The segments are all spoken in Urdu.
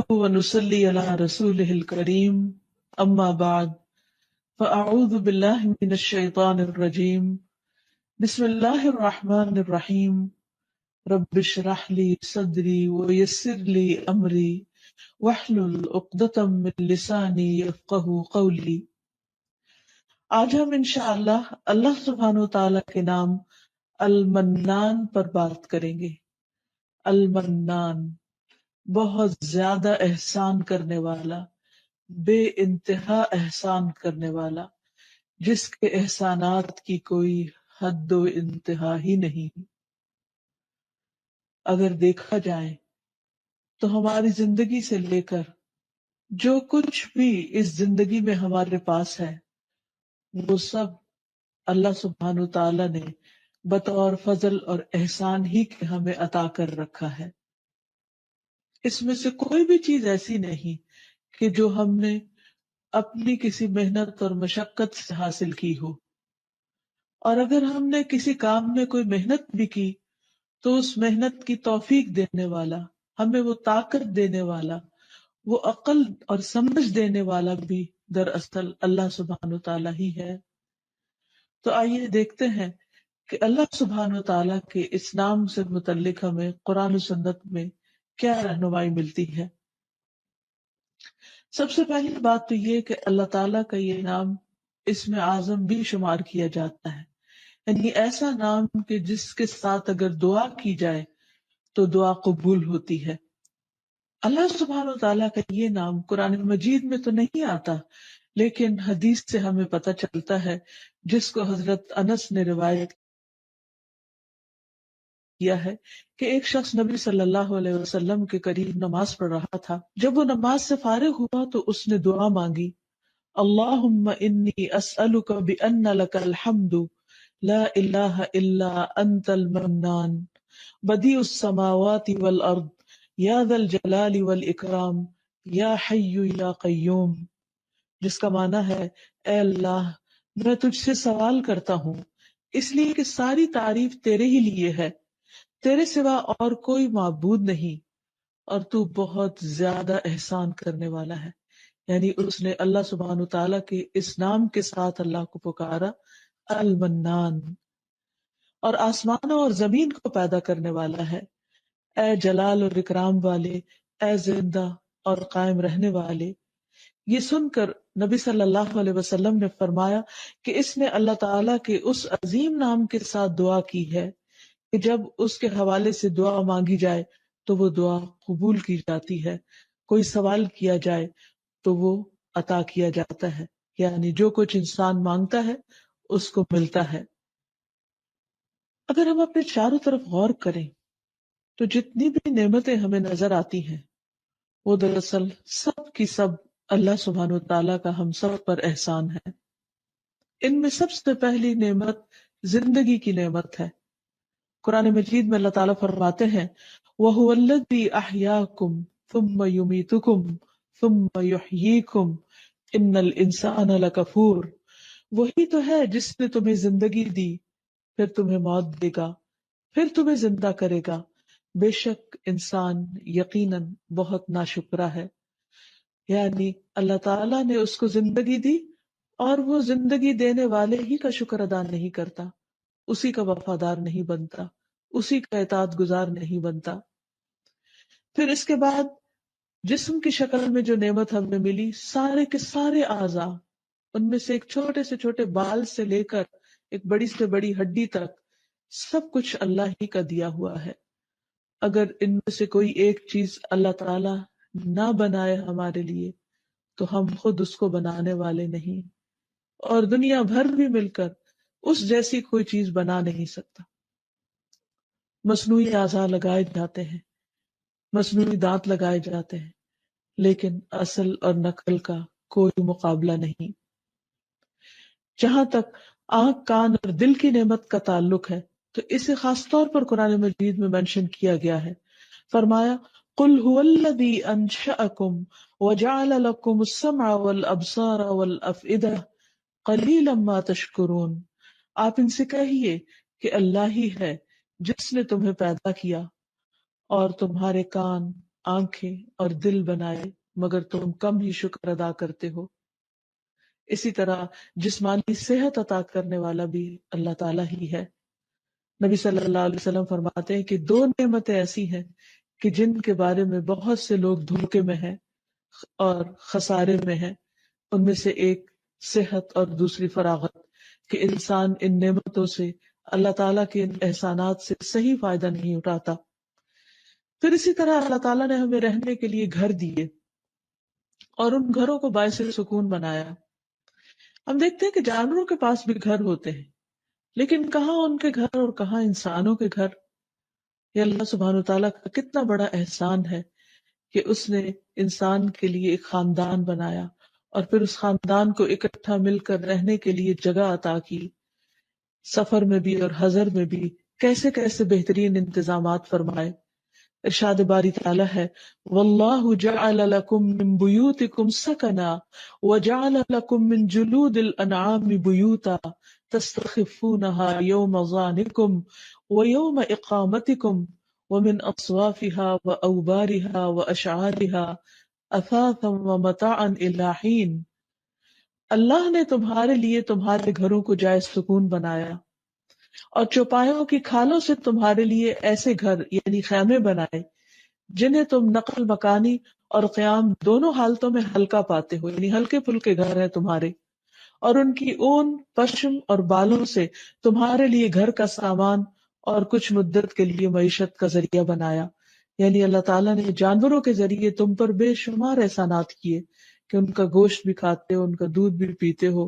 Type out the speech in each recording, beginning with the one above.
ونصلي على رسوله الكريم أما بعد فأعوذ بالله من الشيطان الرجيم بسم الله الرحمن الرحيم رب اشرح لي صدري ويسر لي أمري واحلل عقدة من لساني يفقهوا قولي۔ آج ہم انشاءاللہ اللہ سبحانہ وتعالی کے نام المنان پر بات کریں گے۔ المنان، بہت زیادہ احسان کرنے والا، بے انتہا احسان کرنے والا، جس کے احسانات کی کوئی حد و انتہا ہی نہیں۔ اگر دیکھا جائے تو ہماری زندگی سے لے کر جو کچھ بھی اس زندگی میں ہمارے پاس ہے وہ سب اللہ سبحانہ تعالیٰ نے بطور فضل اور احسان ہی کے ہمیں عطا کر رکھا ہے۔ اس میں سے کوئی بھی چیز ایسی نہیں کہ جو ہم نے اپنی کسی محنت اور مشقت سے حاصل کی ہو، اور اگر ہم نے کسی کام میں کوئی محنت بھی کی تو اس محنت کی توفیق دینے والا، ہمیں وہ طاقت دینے والا، وہ عقل اور سمجھ دینے والا بھی دراصل اللہ سبحانہ تعالیٰ ہی ہے۔ تو آئیے دیکھتے ہیں کہ اللہ سبحانہ تعالیٰ کے اس نام سے متعلق ہمیں قرآن و سنت میں کیا رہنمائی ملتی ہے۔ سب سے پہلی بات تو یہ کہ اللہ تعالیٰ کا یہ نام اسم اعظم بھی شمار کیا جاتا ہے، یعنی ایسا نام کہ جس کے ساتھ اگر دعا کی جائے تو دعا قبول ہوتی ہے۔ اللہ سبحانہ تعالیٰ کا یہ نام قرآن مجید میں تو نہیں آتا، لیکن حدیث سے ہمیں پتہ چلتا ہے، جس کو حضرت انس نے روایت کیا ہے کہ ایک شخص نبی صلی اللہ علیہ وسلم کے قریب نماز پڑھ رہا تھا۔ جب وہ نماز سے فارغ ہوا تو اس نے دعا مانگی، اللہم انی اسألک بأن لک الحمد لا الہ الا انت المنان بدیع السماوات والارض یا ذا الجلال والاکرام یا حی یا قیوم، جس کا معنی ہے، اے اللہ میں تجھ سے سوال کرتا ہوں اس لیے کہ ساری تعریف تیرے ہی لیے ہے، تیرے سوا اور کوئی معبود نہیں، اور تو بہت زیادہ احسان کرنے والا ہے۔ یعنی اس نے اللہ سبحانہ تعالیٰ کے اس نام کے ساتھ اللہ کو پکارا، المنان، اور آسمانوں اور زمین کو پیدا کرنے والا ہے، اے جلال اور اکرام والے، اے زندہ اور قائم رہنے والے۔ یہ سن کر نبی صلی اللہ علیہ وسلم نے فرمایا کہ اس نے اللہ تعالیٰ کے اس عظیم نام کے ساتھ دعا کی ہے کہ جب اس کے حوالے سے دعا مانگی جائے تو وہ دعا قبول کی جاتی ہے، کوئی سوال کیا جائے تو وہ عطا کیا جاتا ہے، یعنی جو کچھ انسان مانگتا ہے اس کو ملتا ہے۔ اگر ہم اپنے چاروں طرف غور کریں تو جتنی بھی نعمتیں ہمیں نظر آتی ہیں وہ دراصل سب کی سب اللہ سبحانہ وتعالیٰ کا ہم سب پر احسان ہے۔ ان میں سب سے پہلی نعمت زندگی کی نعمت ہے۔ قرآن مجید میں اللہ تعالیٰ فرماتے ہیں، وَهُوَ الَّذِي أَحْيَاكُمْ ثُمَّ يُمِيتُكُمْ ثُمَّ يُحْيِيكُمْ إِنَّ الْإِنسَانَ لَكَفُورٌ، وہی تو ہے جس نے تمہیں زندگی دی، پھر تمہیں موت دے گا، پھر تمہیں زندہ کرے گا، بے شک انسان یقیناً بہت ناشکرا ہے۔ یعنی اللہ تعالیٰ نے اس کو زندگی دی اور وہ زندگی دینے والے ہی کا شکر ادا نہیں کرتا، اسی کا وفادار نہیں بنتا، اسی کا اطاعت گزار نہیں بنتا۔ پھر اس کے بعد جسم کی شکل میں جو نعمت ہمیں ملی، سارے کے سارے اعضاء، ان میں سے ایک چھوٹے سے چھوٹے بال سے لے کر ایک بڑی سے بڑی ہڈی تک، سب کچھ اللہ ہی کا دیا ہوا ہے۔ اگر ان میں سے کوئی ایک چیز اللہ تعالی نہ بنائے ہمارے لیے تو ہم خود اس کو بنانے والے نہیں، اور دنیا بھر بھی مل کر اس جیسی کوئی چیز بنا نہیں سکتا۔ مصنوعی اعضاء لگائے جاتے ہیں، مصنوعی دانت لگائے جاتے ہیں، لیکن اصل اور نقل کا کوئی مقابلہ نہیں۔ جہاں تک آنکھ، کان اور دل کی نعمت کا تعلق ہے تو اسے خاص طور پر قرآن مجید میں منشن کیا گیا ہے۔ فرمایا، قُلْ هُوَ الَّذِي أَنشَأَكُمْ وَجَعَلَ لَكُمُ السَّمْعَ وَالْأَبْصَارَ وَالْأَفْئِدَةَ قَلِيلًا مَا تَشْكُرُونَ، آپ ان سے کہیے کہ اللہ ہی ہے جس نے تمہیں پیدا کیا اور تمہارے کان، آنکھیں اور دل بنائے مگر تم کم ہی شکر ادا کرتے ہو۔ اسی طرح جسمانی صحت عطا کرنے والا بھی اللہ تعالیٰ ہی ہے۔ نبی صلی اللہ علیہ وسلم فرماتے ہیں کہ دو نعمتیں ایسی ہیں کہ جن کے بارے میں بہت سے لوگ دھوکے میں ہیں اور خسارے میں ہیں، ان میں سے ایک صحت اور دوسری فراغت، کہ انسان ان نعمتوں سے، اللہ تعالیٰ کے ان احسانات سے صحیح فائدہ نہیں اٹھاتا۔ پھر اسی طرح اللہ تعالیٰ نے ہمیں رہنے کے لیے گھر دیے اور ان گھروں کو باعث سکون بنایا۔ ہم دیکھتے ہیں کہ جانوروں کے پاس بھی گھر ہوتے ہیں، لیکن کہاں ان کے گھر اور کہاں انسانوں کے گھر۔ یہ اللہ سبحانہ وتعالیٰ کا کتنا بڑا احسان ہے کہ اس نے انسان کے لیے ایک خاندان بنایا اور پھر اس خاندان کو اکٹھا مل کر رہنے کے لیے جگہ عطا کی، سفر میں بھی اور حضر میں بھی کیسے کیسے بہترین انتظامات فرمائے۔ ارشاد باری تعالیٰ ہے واللہ جعل لکم من بیوتکم سکنا وجعل لکم من جلود الانعام بیوتا تستخفونها یوم ظعنکم ویوم اقامتکم ومن اصوافها واوبارها واشعارها اثاثا ومتاعا الی حین۔ اللہ نے تمہارے لیے تمہارے گھروں کو جائے سکون بنایا اور چوپایوں کی کھالوں سے تمہارے لیے ایسے گھر یعنی خیمے بنائے جنہیں تم نقل مکانی اور قیام دونوں حالتوں میں ہلکا پاتے ہو، یعنی ہلکے پھلکے گھر ہیں تمہارے، اور ان کی اون، پشم اور بالوں سے تمہارے لیے گھر کا سامان اور کچھ مدت کے لیے معیشت کا ذریعہ بنایا۔ یعنی اللہ تعالیٰ نے جانوروں کے ذریعے تم پر بے شمار احسانات کیے کہ ان کا گوشت بھی کھاتے ہو، ان کا دودھ بھی پیتے ہو،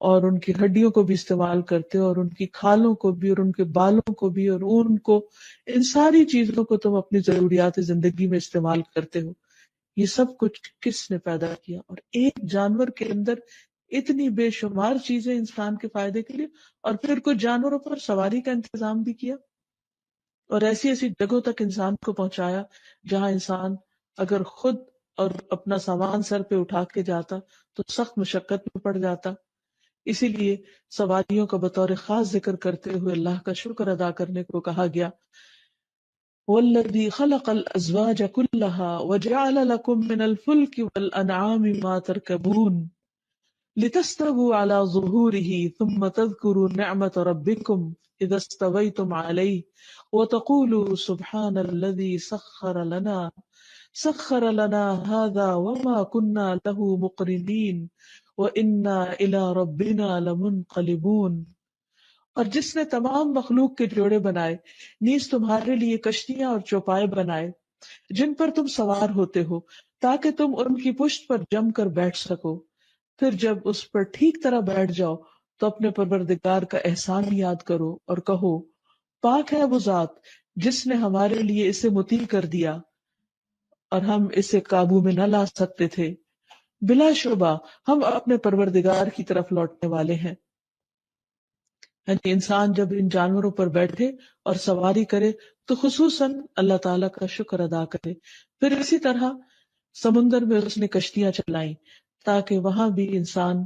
اور ان کی ہڈیوں کو بھی استعمال کرتے ہو، اور ان کی کھالوں کو بھی، اور ان کے بالوں کو بھی، اور اون کو، ان ساری چیزوں کو تم اپنی ضروریات زندگی میں استعمال کرتے ہو۔ یہ سب کچھ کس نے پیدا کیا؟ اور ایک جانور کے اندر اتنی بے شمار چیزیں انسان کے فائدے کے لیے، اور پھر کچھ جانوروں پر سواری کا انتظام بھی کیا اور ایسی ایسی جگہوں تک انسان کو پہنچایا جہاں انسان اگر خود اور اپنا سامان سر پہ اٹھا کے جاتا تو سخت مشقت میں پڑ جاتا۔ اسی لیے سواریوں کا بطور خاص ذکر کرتے ہوئے اللہ کا شکر ادا کرنے کو کہا گیا۔ وَالَّذِي خَلَقَ الْأَزْوَاجَ كُلَّهَا وَجَعَلَ لَكُم مِّنَ الْفُلْكِ وَالْأَنْعَامِ مَا تَرْكَبُونَ لِتَسْتَوُوا عَلَى ظُهُورِهِ ثُمَّ تَذْكُرُوا نِعْمَةَ رَبِّكُمْ إِذَا اسْتَوَيْتُمْ عَلَيْهِ وَتَقُولُوا سُبْحَانَ الَّذِي سَخَّرَ لَنَا هَذَا وَمَا كُنَّا لَهُ مُقْرِنِينَ وَإِنَّا إِلَىٰ رَبِّنَا لَمُنقَلِبُونَ۔ اور جس نے تمام مخلوق کے جوڑے بنائے، نیز تمہارے لیے کشتیاں اور چوپائے بنائے جن پر تم سوار ہوتے ہو تاکہ تم ان کی پشت پر جم کر بیٹھ سکو، پھر جب اس پر ٹھیک طرح بیٹھ جاؤ تو اپنے پروردگار کا احسان یاد کرو اور کہو پاک ہے وہ ذات جس نے ہمارے لیے اسے مطیع کر دیا اور ہم اسے قابو میں نہ لا سکتے تھے۔ بلا شبہ ہم اپنے پروردگار کی طرف لوٹنے والے ہیں۔ یعنی انسان جب ان جانوروں پر بیٹھے اور سواری کرے تو خصوصاً اللہ تعالیٰ کا شکر ادا کرے۔ پھر اسی طرح سمندر میں اس نے کشتیاں چلائیں تاکہ وہاں بھی انسان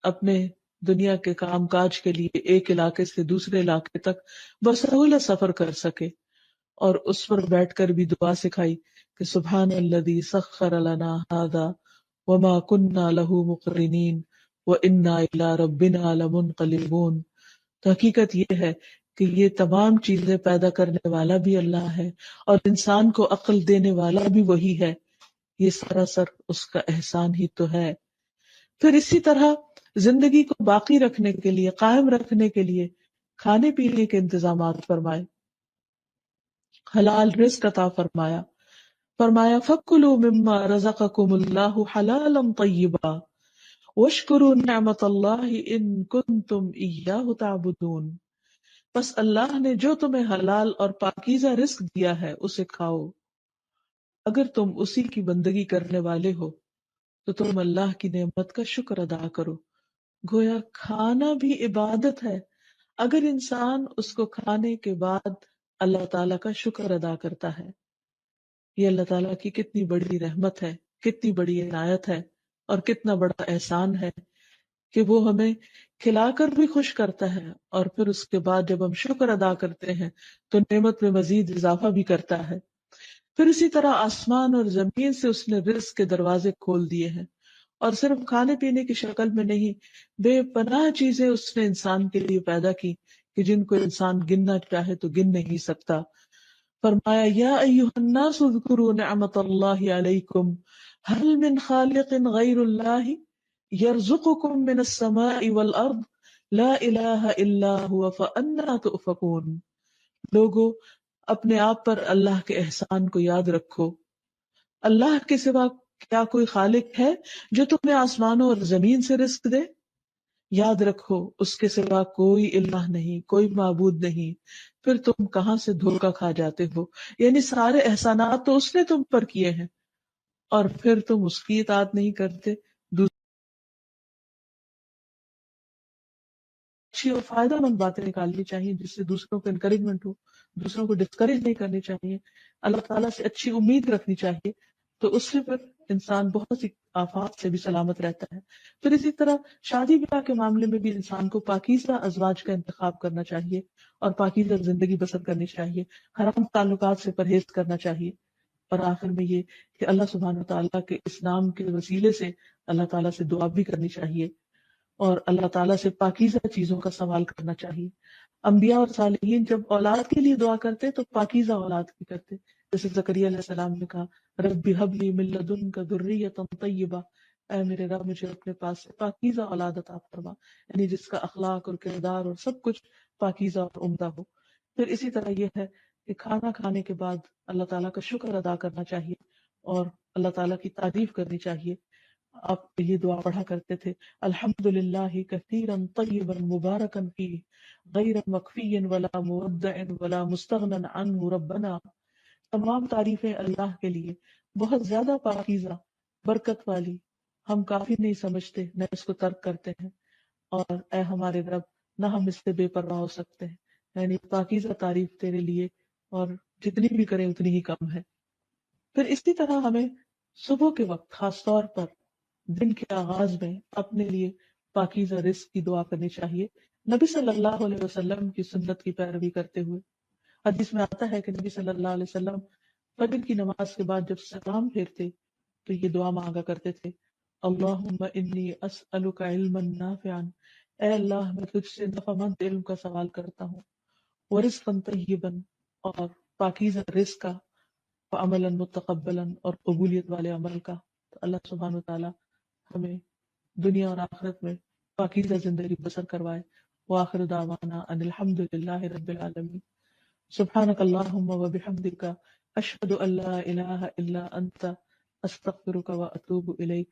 اپنے دنیا کے کام کاج کے لیے ایک علاقے سے دوسرے علاقے تک بسہولت سفر کر سکے، اور اس پر بیٹھ کر بھی دعا سکھائی کہ سبحان الذی سخر لنا ھذا وما كنا له مقرنین وانا الی ربنا لمنقلبون۔ تو حقیقت یہ ہے کہ یہ تمام چیزیں پیدا کرنے والا بھی اللہ ہے اور انسان کو عقل دینے والا بھی وہی ہے۔ یہ سراسر اس کا احسان ہی تو ہے۔ پھر اسی طرح زندگی کو باقی رکھنے کے لیے، قائم رکھنے کے لیے کھانے پینے کے انتظامات فرمائے، حلال رزق عطا فرمایا۔ فرمایا فَكُلُوا مِمَّا رَزَقَكُمُ اللَّهُ حَلَالًا طَيِّبًا وَاشْكُرُوا نِعْمَةَ اللَّهِ إِن كُنتُمْ إِيَّاهُ تَعْبُدُونَ۔ بس اللہ نے جو تمہیں حلال اور پاکیزہ رزق دیا ہے اسے کھاؤ، اگر تم اسی کی بندگی کرنے والے ہو تو تم اللہ کی نعمت کا شکر ادا کرو۔ گویا کھانا بھی عبادت ہے اگر انسان اس کو کھانے کے بعد اللہ تعالیٰ کا شکر ادا کرتا ہے۔ یہ اللہ تعالیٰ کی کتنی بڑی رحمت ہے، کتنی بڑی عنایت ہے اور کتنا بڑا احسان ہے کہ وہ ہمیں کھلا کر بھی خوش کرتا ہے، اور پھر اس کے بعد جب ہم شکر ادا کرتے ہیں تو نعمت میں مزید اضافہ بھی کرتا ہے۔ پھر اسی طرح آسمان اور زمین سے اس نے رزق کے دروازے کھول دیے ہیں، اور صرف کھانے پینے کی شکل میں نہیں، بے پناہ چیزیں اس نے انسان کے لیے پیدا کی کہ جن کو انسان گننا چاہے تو گن نہیں سکتا۔ فرمایا یا ایھا الناس اذکروا نعمت اللہ علیکم هل من خالق غیر اللہ یرزقکم من السماء والارض لا الہ الا هو فانا تؤفکون۔ لوگو، اپنے آپ پر اللہ کے احسان کو یاد رکھو۔ اللہ کے سوا کیا کوئی خالق ہے جو تمہیں آسمانوں اور زمین سے رزق دے؟ یاد رکھو اس کے سوا کوئی الہ نہیں، کوئی معبود نہیں، پھر تم کہاں سے دھوکا کھا جاتے ہو؟ یعنی سارے احسانات تو اس نے تم پر کیے ہیں، اور پھر تم اس کی اطاعت نہیں کرتے۔ اچھی اور فائدہ مند باتیں نکالنی چاہیے جس سے دوسروں کو انکریجمنٹ ہو، دوسروں کو ڈسکریج نہیں کرنی چاہیے، اللہ تعالیٰ سے اچھی امید رکھنی چاہیے، تو اس سے پھر انسان بہت سی آفات سے بھی سلامت رہتا ہے۔ پھر اسی طرح شادی بیاہ کے معاملے میں بھی انسان کو پاکیزہ ازواج کا انتخاب کرنا چاہیے اور پاکیزہ زندگی بسر کرنی چاہیے، حرام تعلقات سے پرہیز کرنا چاہیے، اور آخر میں یہ کہ اللہ سبحانہ وتعالیٰ کے اس نام کے وسیلے سے اللہ تعالیٰ سے دعا بھی کرنی چاہیے اور اللہ تعالیٰ سے پاکیزہ چیزوں کا سوال کرنا چاہیے۔ انبیاء اور صالحین جب اولاد کے لیے دعا کرتے تو پاکیزہ اولاد کی کرتے، جیسے زکریا علیہ السلام نے کہا رب ہب لی من لدنک ذریۃ طیبہ، اے میرے رب مجھے اپنے پاس سے پاکیزہ اولاد عطا فرما، یعنی جس کا اخلاق اور کردار اور سب کچھ پاکیزہ اور عمدہ ہو۔ پھر اسی طرح یہ ہے کہ کھانا کھانے کے بعد اللہ تعالیٰ کا شکر ادا کرنا چاہیے اور اللہ تعالیٰ کی تعریف کرنی چاہیے۔ آپ یہ دعا پڑھا کرتے تھے الحمد للہ کثیرا طیبا مبارکا فیہ غیر مکفی ولا مودع ولا مستغنى عنہ ربنا۔ تمام تعریفیں اللہ کے لیے، بہت زیادہ پاکیزہ، برکت والی، ہم کافی نہیں سمجھتے نہ اس کو ترک کرتے ہیں، اور اے ہمارے رب نہ ہم اس سے بے پرواہ ہو سکتے ہیں، یعنی پاکیزہ تعریف تیرے لیے، اور جتنی بھی کریں اتنی ہی کم ہے۔ پھر اسی طرح ہمیں صبح کے وقت خاص طور پر دن کے آغاز میں اپنے لیے پاکیزہ رزق کی دعا کرنی چاہیے، نبی صلی اللہ علیہ وسلم کی سنت کی پیروی کرتے ہوئے۔ حدیث میں آتا ہے کہ نبی صلی اللہ علیہ وسلم فجر کی نماز کے بعد جب سلام پھیرتے تو یہ دعا مانگا کرتے تھے اللہم انی اسألک علما نافعا، اے اللہ میں تجھ سے نفع مند علم کا سوال کرتا ہوں، ورزقا طیبا، اور پاکیزہ رزق کا، وعملا متقبلا، اور قبولیت والے عمل کا۔ تو اللہ سبحانہ وتعالی ہمیں دنیا اور آخرت میں پاکیزہ زندگی بسر کروائے۔ وآخر دعوانا ان الحمد للہ رب العالمین۔ سبحانک اللہم وبحمدک اشہد ان لا الہ الا انت استغفرک واتوب الیک۔